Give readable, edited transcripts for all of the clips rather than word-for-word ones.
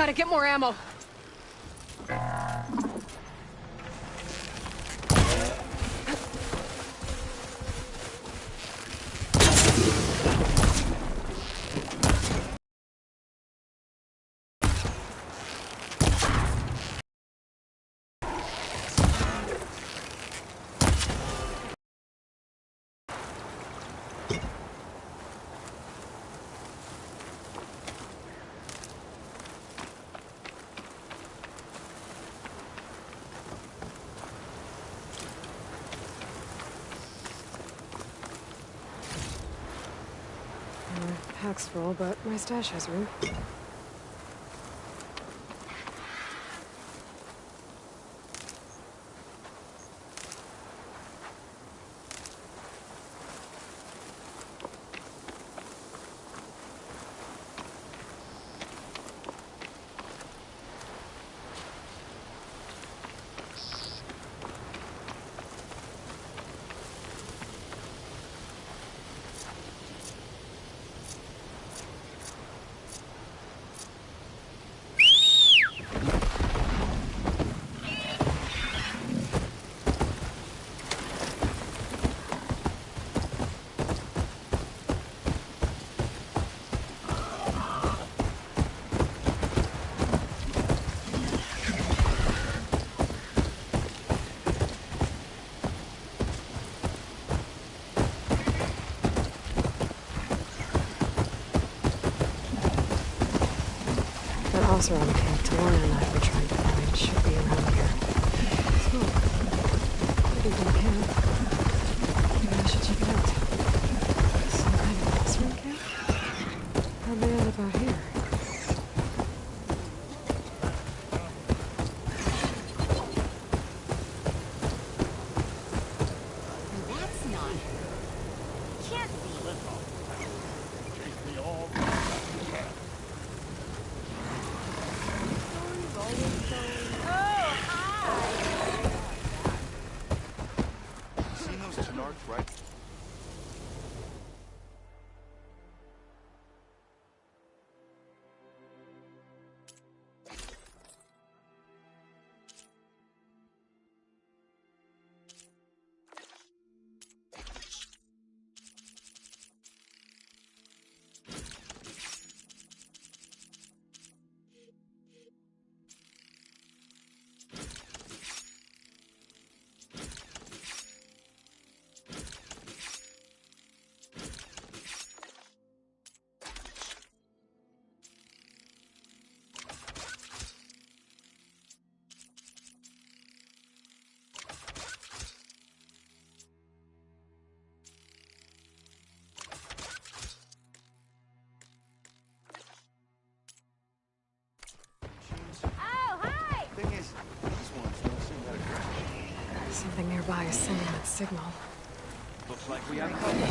Gotta get more ammo. Pack's full, but my stash has room. Oseram camp Tawana and I were trying to find should be around here. Smoke. Pretty good camp. Maybe I should check it out. Some kind of Oseram camp? How'd they end up out here? That's not... Can't be. Right? Something nearby is sending that signal. Looks like we have company.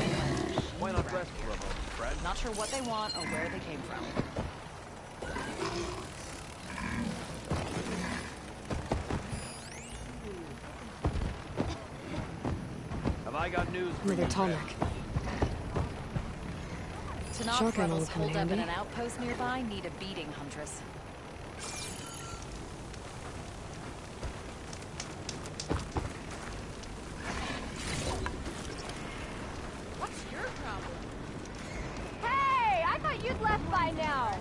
Why not rest for a moment, Fred? Not sure what they want or where they came from. Have I got news for Another you, Tallneck. Tanakh Shotgun will rebels come in holed up in handy. an outpost nearby need a beating, Huntress. What's your problem? Hey, I thought you'd left by now.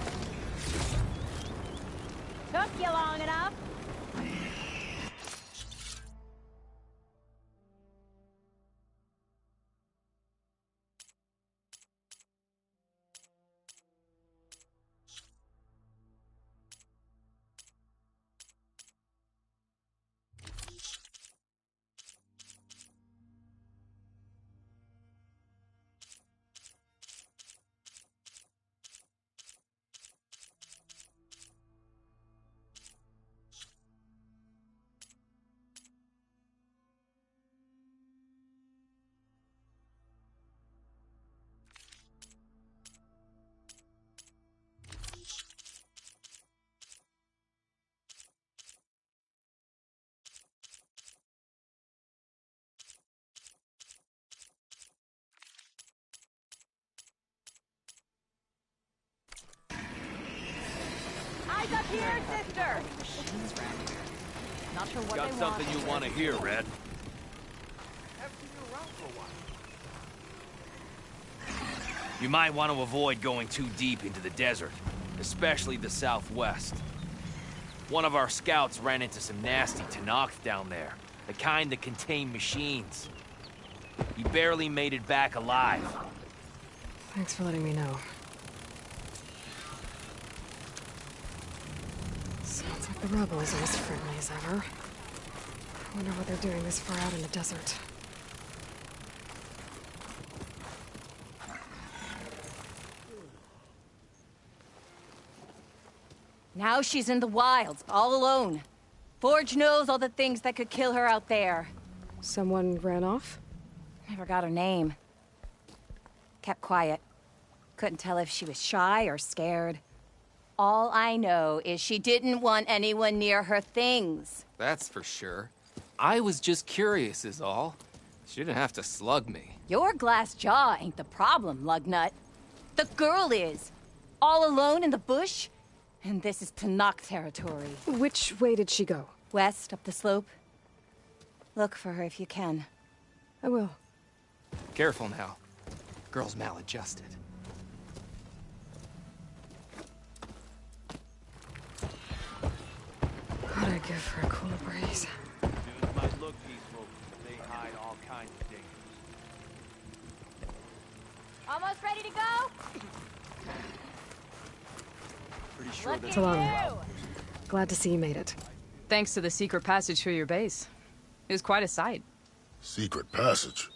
Took you long enough. Not sure what Got they something want. you want to hear, Red? You might want to avoid going too deep into the desert, especially the southwest. One of our scouts ran into some nasty Tenakth down there, the kind that contain machines. He barely made it back alive. Thanks for letting me know. Sounds like the rebels are as friendly as ever. I wonder what they're doing this far out in the desert. Now she's in the wilds, all alone. Forge knows all the things that could kill her out there. Someone ran off? Never got her name. Kept quiet. Couldn't tell if she was shy or scared. All I know is she didn't want anyone near her things. That's for sure. I was just curious is all. She didn't have to slug me. Your glass jaw ain't the problem, Lugnut. The girl is. All alone in the bush. And this is Tenakth territory. Which way did she go? West, up the slope. Look for her if you can. I will. Careful now. Girl's maladjusted. God, I'd give for a cooler breeze. Dudes might look peaceful, but they hide all kinds of dangers. Almost ready to go? Pretty sure Look this at long. you! Glad to see you made it. Thanks to the secret passage through your base. It was quite a sight. Secret passage?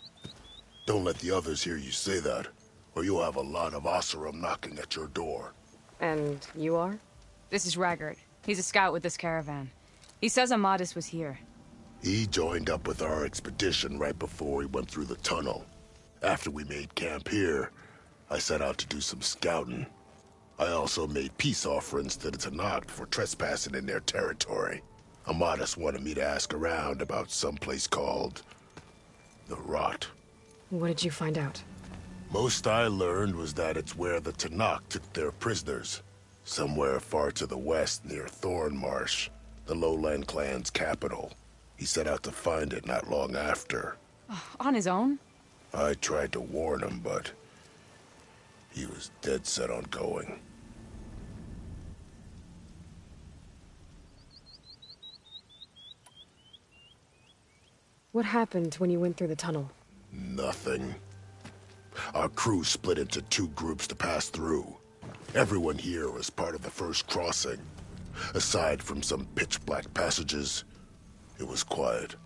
Don't let the others hear you say that, or you'll have a lot of Oseram knocking at your door. And you are? This is Raggart. He's a scout with this caravan. He says Amadis was here. He joined up with our expedition right before we went through the tunnel. After we made camp here, I set out to do some scouting. I also made peace offerings to the Tenakth for trespassing in their territory. Amadis wanted me to ask around about some place called the Rot. What did you find out? Most I learned was that it's where the Tenakth took their prisoners. Somewhere far to the west near Thornmarsh, the Lowland clan's capital. He set out to find it not long after. On his own? I tried to warn him, but he was dead set on going. What happened when you went through the tunnel? Nothing. Our crew split into two groups to pass through. Everyone here was part of the first crossing. Aside from some pitch-black passages, it was quiet.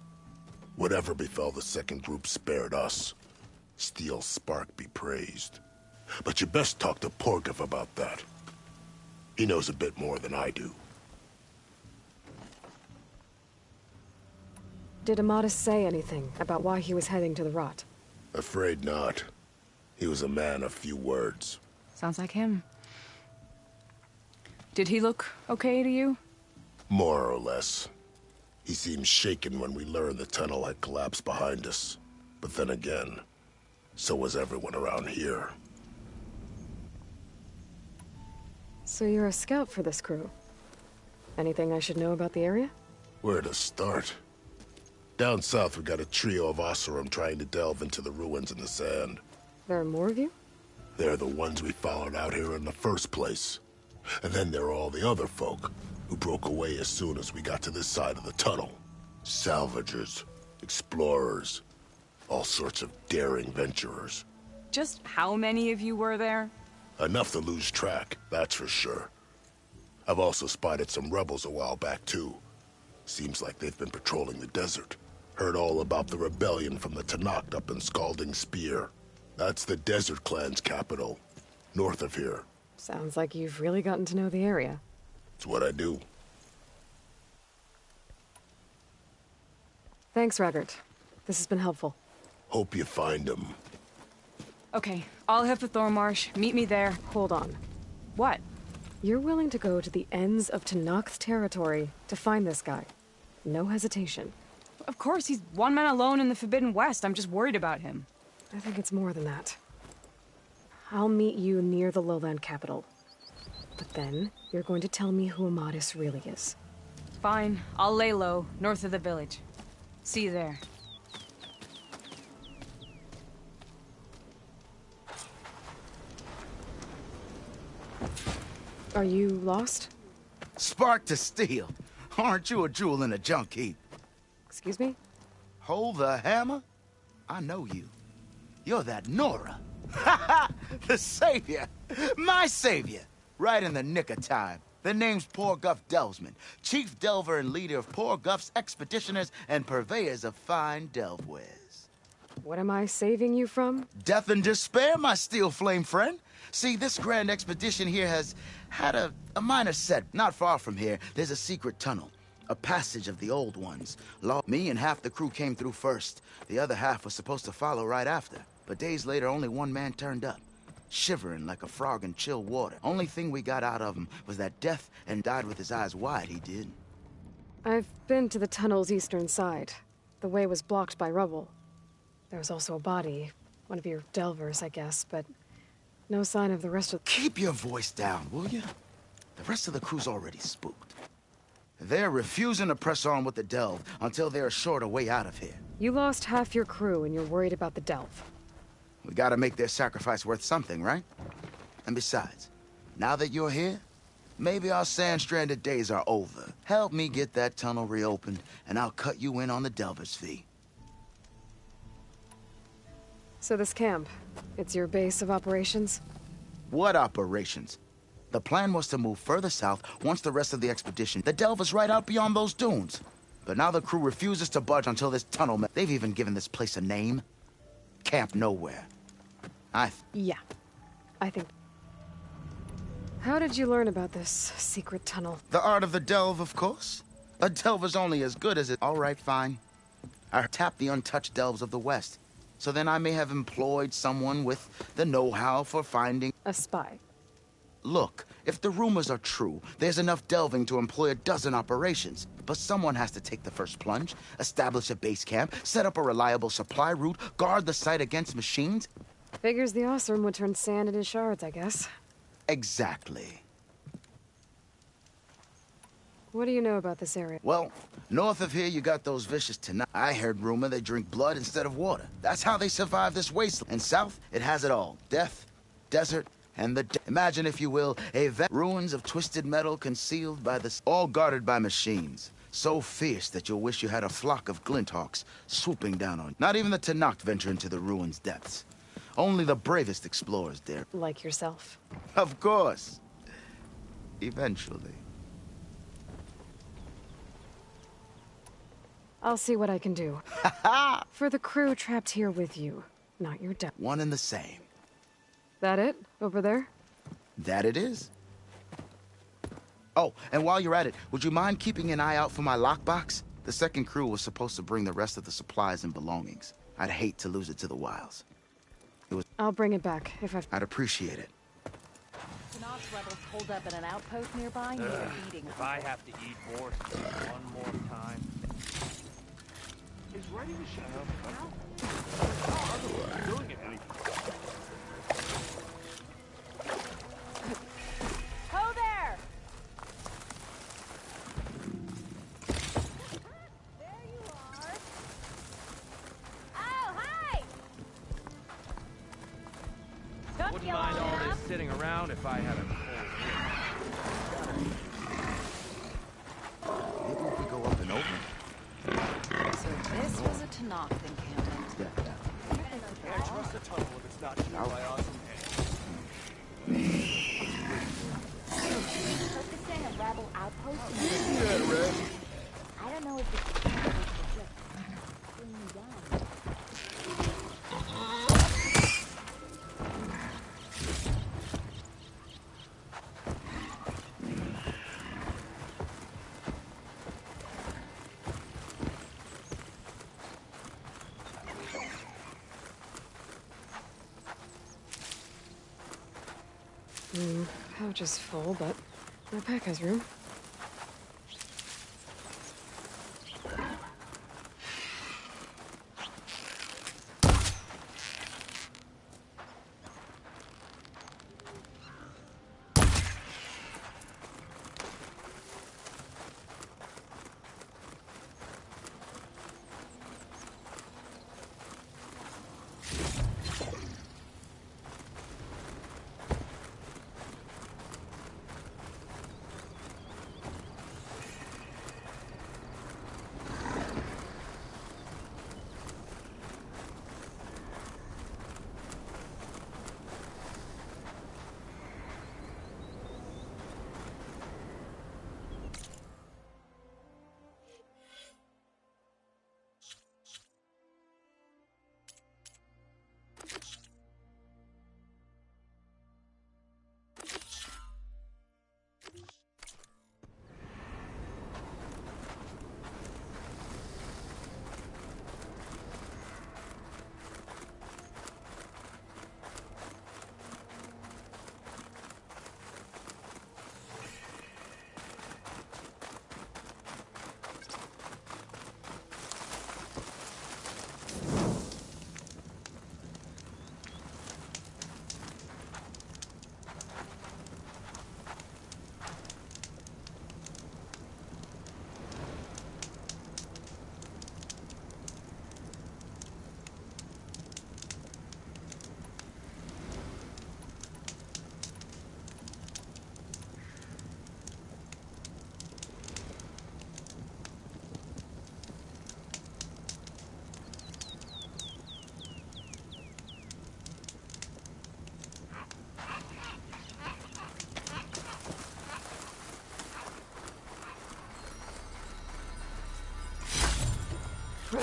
Whatever befell the second group spared us. Steel Spark be praised. But you best talk to Porgov about that. He knows a bit more than I do. Did Amadis say anything about why he was heading to the Rot? Afraid not. He was a man of few words. Sounds like him. Did he look okay to you? More or less. He seemed shaken when we learned the tunnel had collapsed behind us. But then again, so was everyone around here. So you're a scout for this crew. Anything I should know about the area? Where to start? Down south, we got a trio of Oseram trying to delve into the ruins in the sand. There are more of you? They're the ones we followed out here in the first place. And then there are all the other folk, who broke away as soon as we got to this side of the tunnel. Salvagers, explorers, all sorts of daring venturers. Just how many of you were there? Enough to lose track, that's for sure. I've also spotted some rebels a while back, too. Seems like they've been patrolling the desert. Heard all about the rebellion from the Tenakth up in Scalding Spear. That's the Desert Clan's capital, north of here. Sounds like you've really gotten to know the area. It's what I do. Thanks, Raggart. This has been helpful. Hope you find them. Okay, I'll head for Thornmarsh. Meet me there. Hold on. What? You're willing to go to the ends of Tenakth territory to find this guy. No hesitation. Of course, he's one man alone in the Forbidden West. I'm just worried about him. I think it's more than that. I'll meet you near the lowland capital. But then, you're going to tell me who Amadis really is. Fine, I'll lay low, north of the village. See you there. Are you lost? Spark to steel. Aren't you a jewel in a junk heap? Excuse me? Hold the hammer? I know you. You're that Nora. Ha ha! The savior! My savior! Right in the nick of time. The name's Poor Guff Delvesman, chief delver and leader of Poor Guff's expeditioners and purveyors of fine delve wares. What am I saving you from? Death and despair, my steel flame friend. See, this grand expedition here has had a minor set. Not far from here, there's a secret tunnel. A passage of the old ones. Me and half the crew came through first. The other half was supposed to follow right after. But days later, only one man turned up. Shivering like a frog in chill water. Only thing we got out of him was that death and died with his eyes wide, he did. I've been to the tunnel's eastern side. The way was blocked by rubble. There was also a body. One of your delvers, I guess, but no sign of the rest of... Keep your voice down, will you? The rest of the crew's already spooked. They're refusing to press on with the delve until they're assured a way out of here. You lost half your crew and you're worried about the delve. We gotta make their sacrifice worth something, right? And besides, now that you're here, maybe our sand-stranded days are over. Help me get that tunnel reopened, and I'll cut you in on the delver's fee. So this camp, it's your base of operations? What operations? The plan was to move further south once the rest of the expedition. The delver's right out beyond those dunes. But now the crew refuses to budge until this tunnel... They've even given this place a name. Camp Nowhere. Yeah, I think... How did you learn about this secret tunnel? The art of the delve, of course. A delver's only as good as it... All right, fine. I tapped the untouched delves of the West. So then I may have employed someone with the know-how for finding... A spy. Look, if the rumors are true, there's enough delving to employ a dozen operations. But someone has to take the first plunge, establish a base camp, set up a reliable supply route, guard the site against machines. Figures the Oseram would turn sand into shards, I guess. Exactly. What do you know about this area? Well, north of here you got those vicious Tanakh. I heard rumor they drink blood instead of water. That's how they survive this wasteland. And south, it has it all. Death, desert, and the... Imagine, if you will, ruins of twisted metal concealed by the... all guarded by machines. So fierce that you'll wish you had a flock of glinthawks swooping down on you. Not even the Tanakh venture into the ruins' depths. Only the bravest explorers dare. Like yourself. Of course. Eventually. I'll see what I can do. For the crew trapped here with you, not your death. One and the same. That it? Over there? That it is. Oh, and while you're at it, would you mind keeping an eye out for my lockbox? The second crew was supposed to bring the rest of the supplies and belongings. I'd hate to lose it to the wilds. I'll bring it back, if I've... I'd appreciate it. Tanakh rebels holed up at an outpost nearby and they're eating. If I have to eat horse one more time... Is ready to shut up now? Doing it anyway. Ho there! There you are. Oh, hi! Took Wouldn't you mind long all this enough. sitting around if I had a cold drink. Maybe if we go up and over. So this was a Tanakh encampment. Can't trust a tunnel if it's not shielded by awesome Focusing a rebel outpost. I don't know if it's just bring me down. Pouch is full, but my pack has room.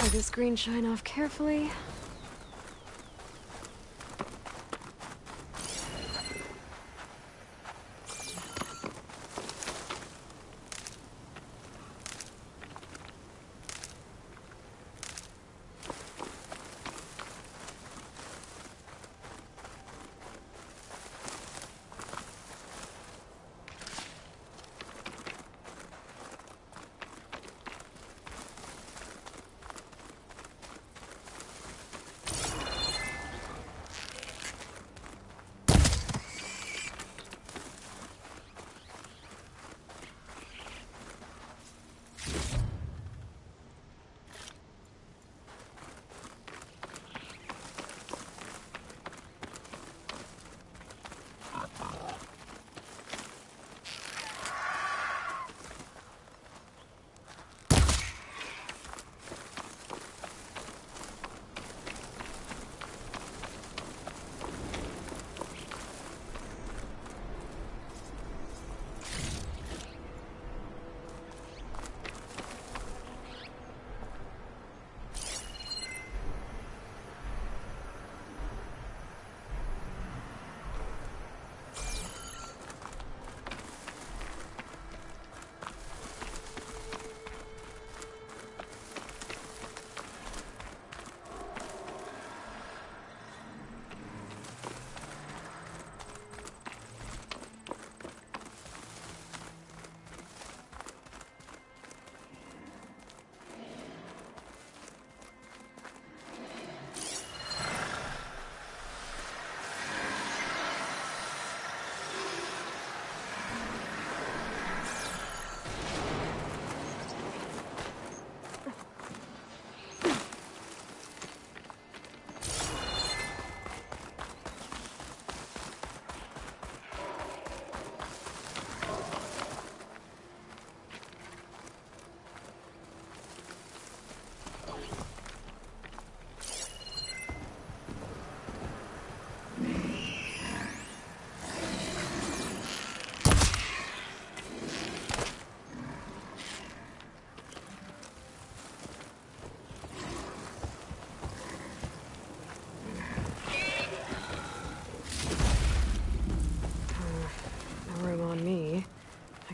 Pry this green shine off carefully.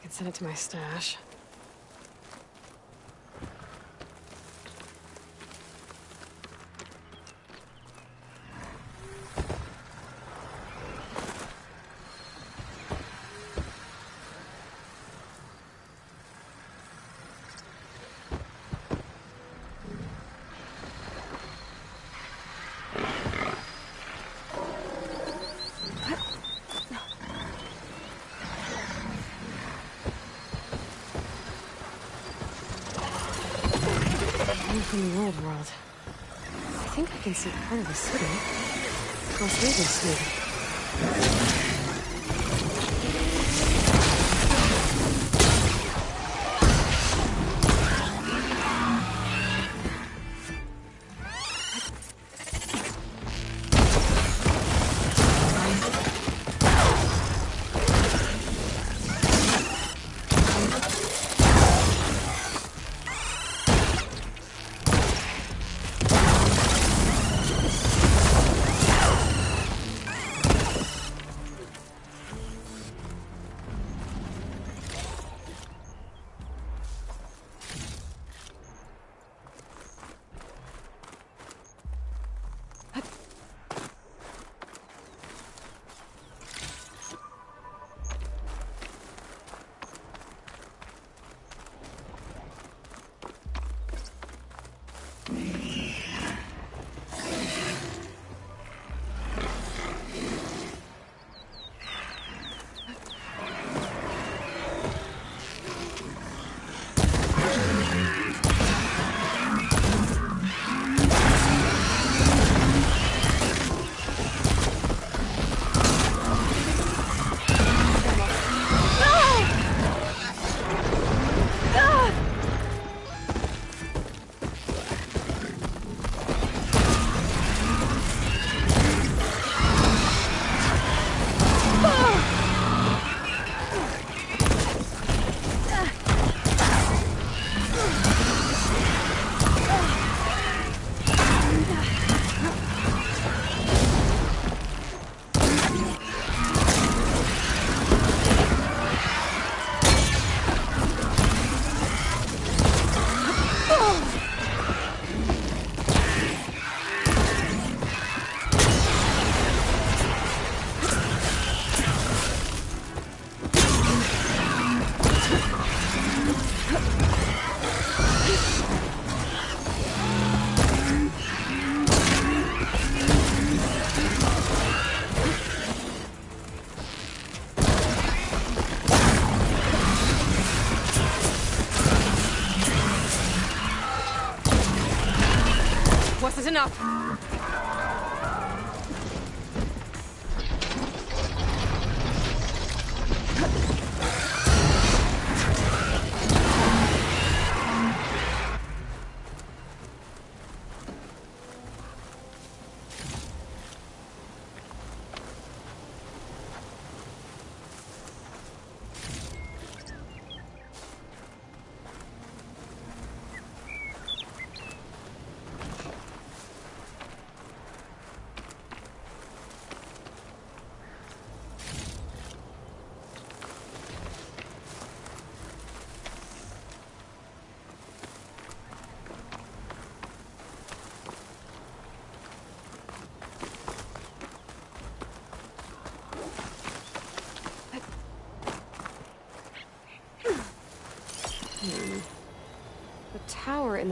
Send it to my stash. From the old world. I think I can see part of the city. Las Vegas, maybe.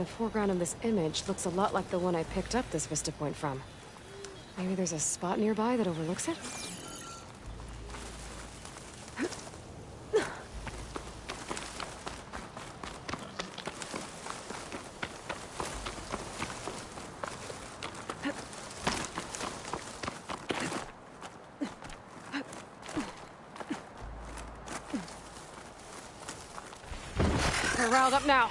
the foreground of this image looks a lot like the one I picked up this vista point from. Maybe there's a spot nearby that overlooks it? We're riled up now.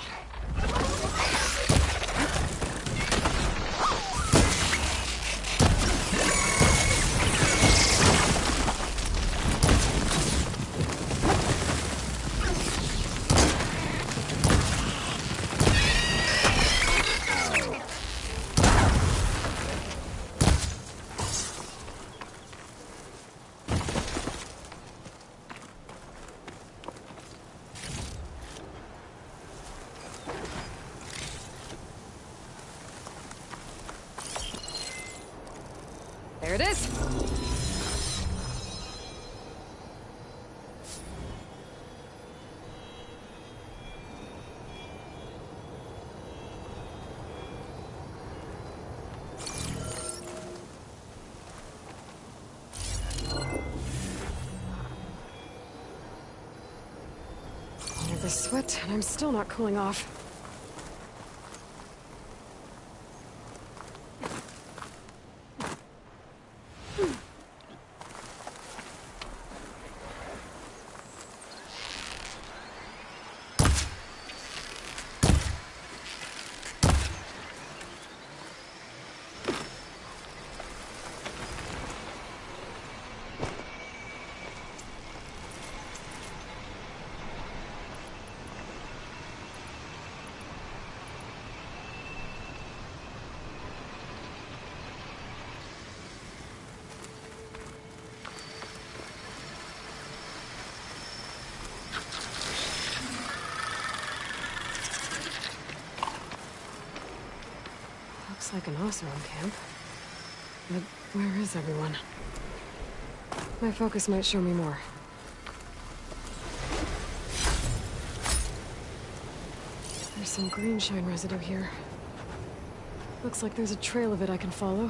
There it is. All the sweat, and I'm still not cooling off. Looks like an Oseram camp. But where is everyone? My focus might show me more. There's some green shine residue here. Looks like there's a trail of it I can follow.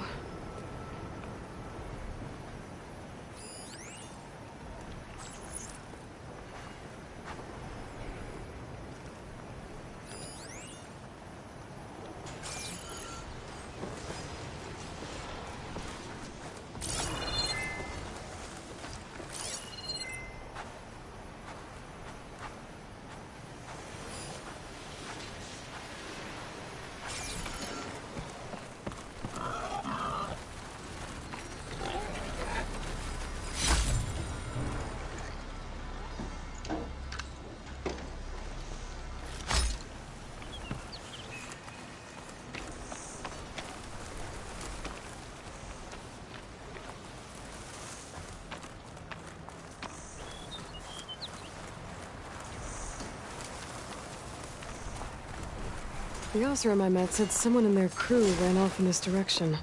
The officer I met said someone in their crew ran off in this direction.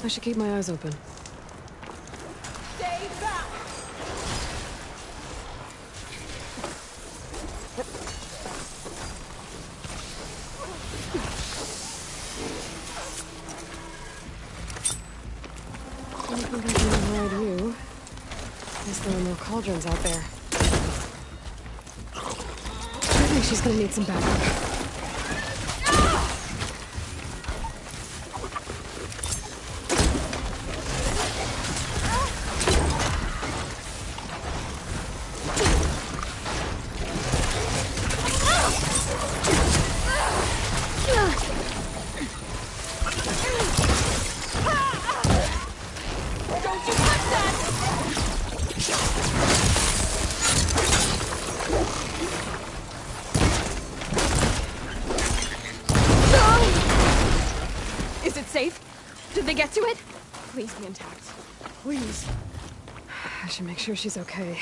I should keep my eyes open. Stay back! I think I can hide you. Guess there are more cauldrons out there. I think she's gonna need some backup. Safe? Did they get to it? Please be intact. Please. I should make sure she's okay.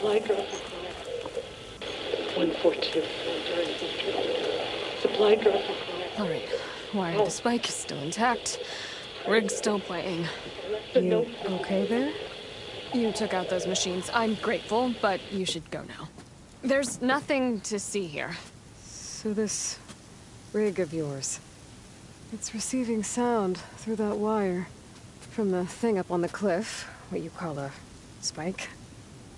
Supply drop required. 142. Supply drop required. All right. Wire to the spike is still intact. Rig's still playing. You okay there? You took out those machines. I'm grateful, but you should go now. There's nothing to see here. So this rig of yours, it's receiving sound through that wire from the thing up on the cliff, what you call a spike.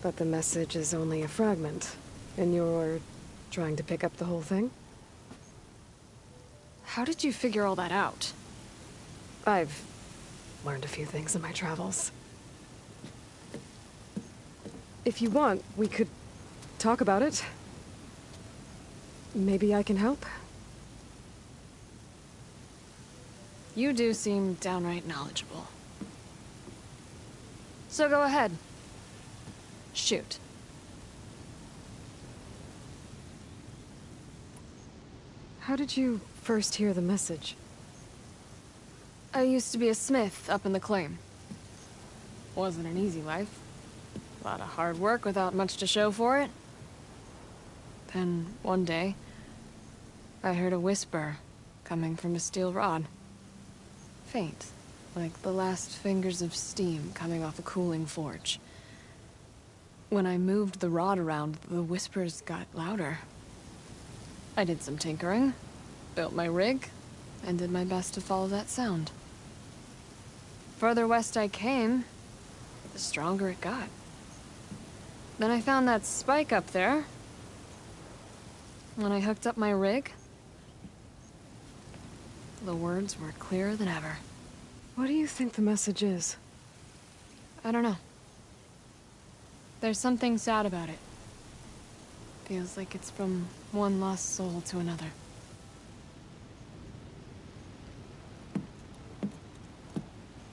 But the message is only a fragment, and you're trying to pick up the whole thing? How did you figure all that out? I've learned a few things in my travels. If you want, we could talk about it. Maybe I can help? You do seem downright knowledgeable. So go ahead. Shoot. How did you first hear the message? I used to be a smith up in the claim. Wasn't an easy life. A lot of hard work without much to show for it. Then, one day, I heard a whisper coming from a steel rod. Faint, like the last fingers of steam coming off a cooling forge. When I moved the rod around, the whispers got louder. I did some tinkering, built my rig, and did my best to follow that sound. Further west I came, the stronger it got. Then I found that spike up there. When I hooked up my rig, the words were clearer than ever. What do you think the message is? I don't know. There's something sad about it. Feels like it's from one lost soul to another.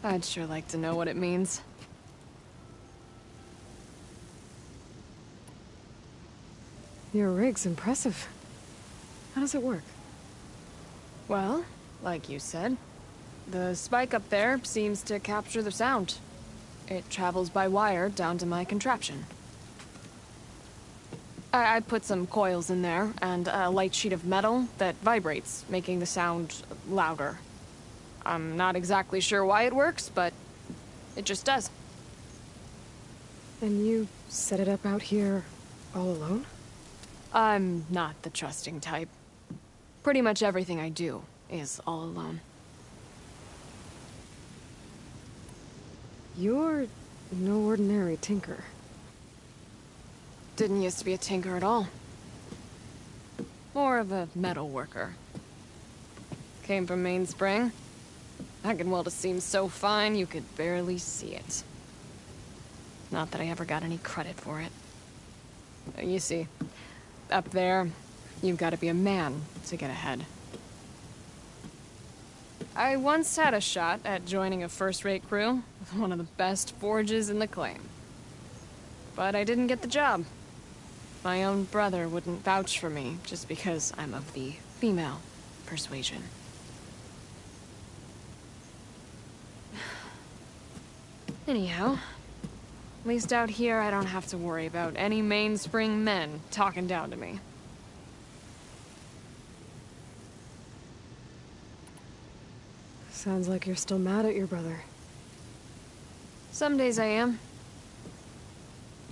I'd sure like to know what it means. Your rig's impressive. How does it work? Well, like you said, the spike up there seems to capture the sound. It travels by wire down to my contraption. I put some coils in there and a light sheet of metal that vibrates, making the sound louder. I'm not exactly sure why it works, but it just does. And you set it up out here all alone? I'm not the trusting type. Pretty much everything I do is all alone. You're no ordinary tinker. Didn't used to be a tinker at all. More of a metal worker. Came from Mainspring. I can weld a seam so fine you could barely see it. Not that I ever got any credit for it. You see, up there, you've got to be a man to get ahead. I once had a shot at joining a first-rate crew with one of the best forges in the claim. But I didn't get the job. My own brother wouldn't vouch for me just because I'm of the female persuasion. Anyhow, at least out here I don't have to worry about any Mainspring men talking down to me. Sounds like you're still mad at your brother. Some days I am.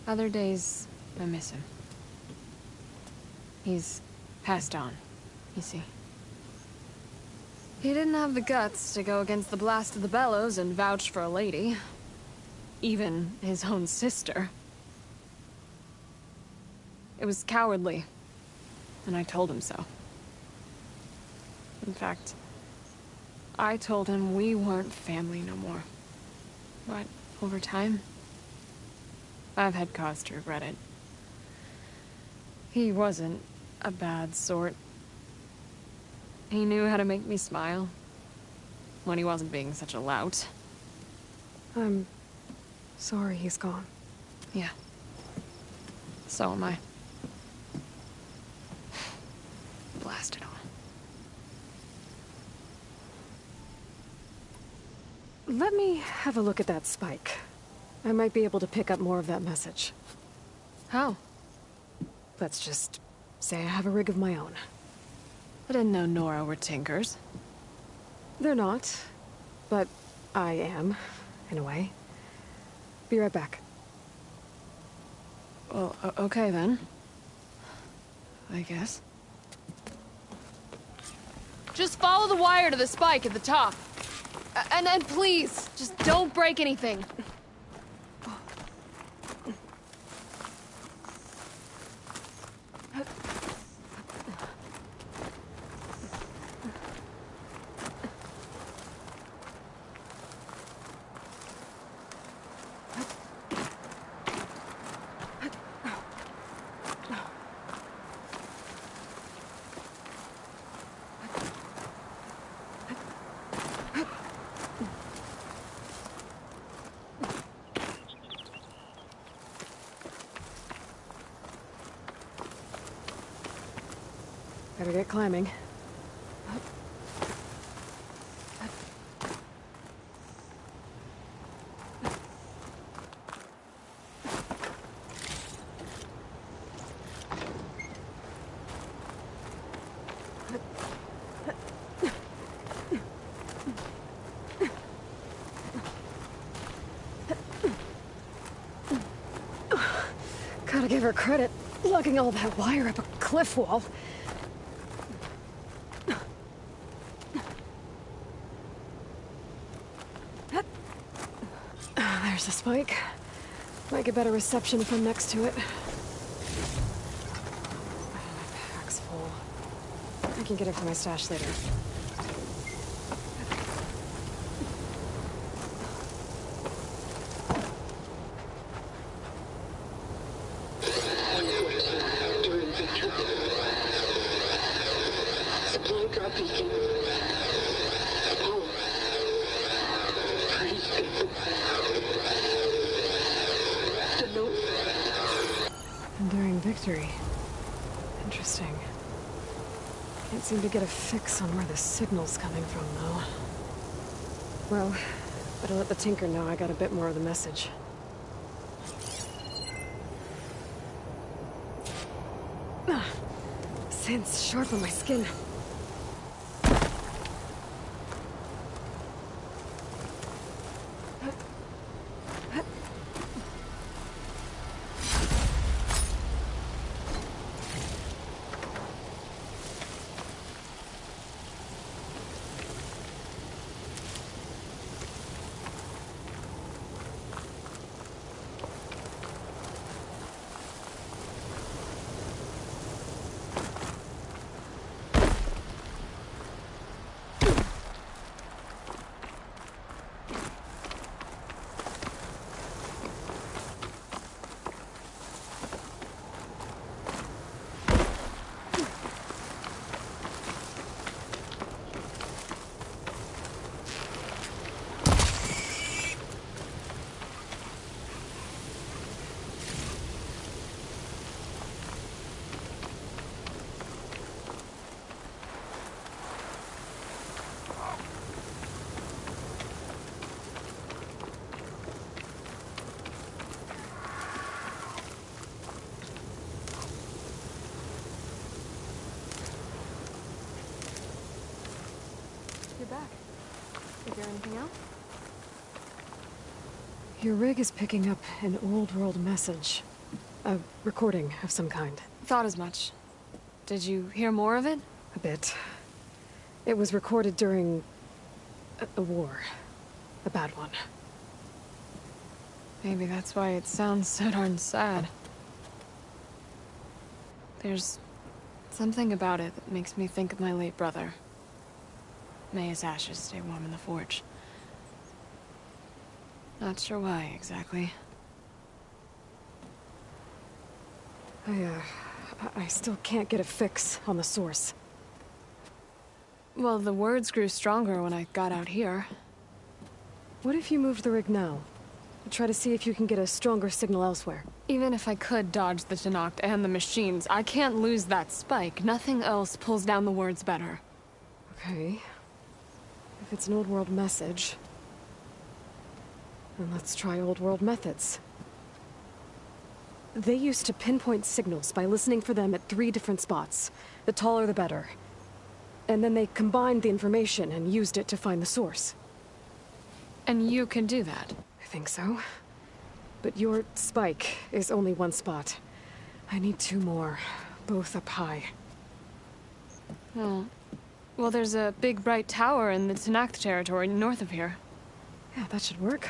Other days, I miss him. He's passed on, you see. He didn't have the guts to go against the blast of the bellows and vouch for a lady. Even his own sister. It was cowardly, and I told him so. In fact, I told him we weren't family no more. But over time, I've had cause to regret it. He wasn't a bad sort. He knew how to make me smile when he wasn't being such a lout. I'm sorry he's gone. Yeah. So am I. Blast it all. Let me have a look at that spike. I might be able to pick up more of that message. How? Let's just say I have a rig of my own. I didn't know Nora were tinkers. They're not, but I am, in a way. Be right back. Well, okay then. I guess. Just follow the wire to the spike at the top. And please, just don't break anything. Better get climbing. Gotta give her credit, lugging all that wire up a cliff wall. There's the spike. Might get better reception if I'm next to it. My pack's full. I can get it from my stash later. Enduring victory. Interesting. Can't seem to get a fix on where the signal's coming from, though. Well, better let the Tinker know I got a bit more of the message. Sand's sharp on my skin. You're back. Is there anything else? Your rig is picking up an old world message. A recording of some kind. Thought as much. Did you hear more of it? A bit. It was recorded during a war. A bad one. Maybe that's why it sounds so darn sad. There's something about it that makes me think of my late brother. May his ashes stay warm in the forge. Not sure why, exactly. I still can't get a fix on the source. Well, the words grew stronger when I got out here. What if you moved the rig now? Try to see if you can get a stronger signal elsewhere. Even if I could dodge the Tenakth and the machines, I can't lose that spike. Nothing else pulls down the words better. Okay. If it's an old world message, then let's try old world methods. They used to pinpoint signals by listening for them at 3 different spots. The taller the better. And then they combined the information and used it to find the source. And you can do that? I think so. But your spike is only 1 spot. I need 2 more, both up high. Oh. Well, there's a big bright tower in the Tenakth territory north of here. Yeah, that should work.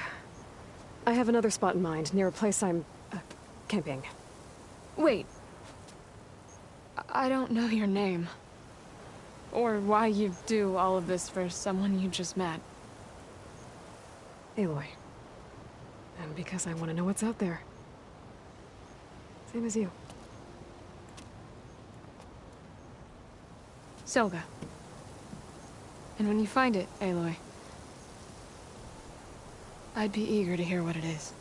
I have another spot in mind, near a place I'm, camping. Wait. I don't know your name. Or why you do all of this for someone you just met. Aloy. And because I want to know what's out there. Same as you. Selga. And when you find it, Aloy, I'd be eager to hear what it is.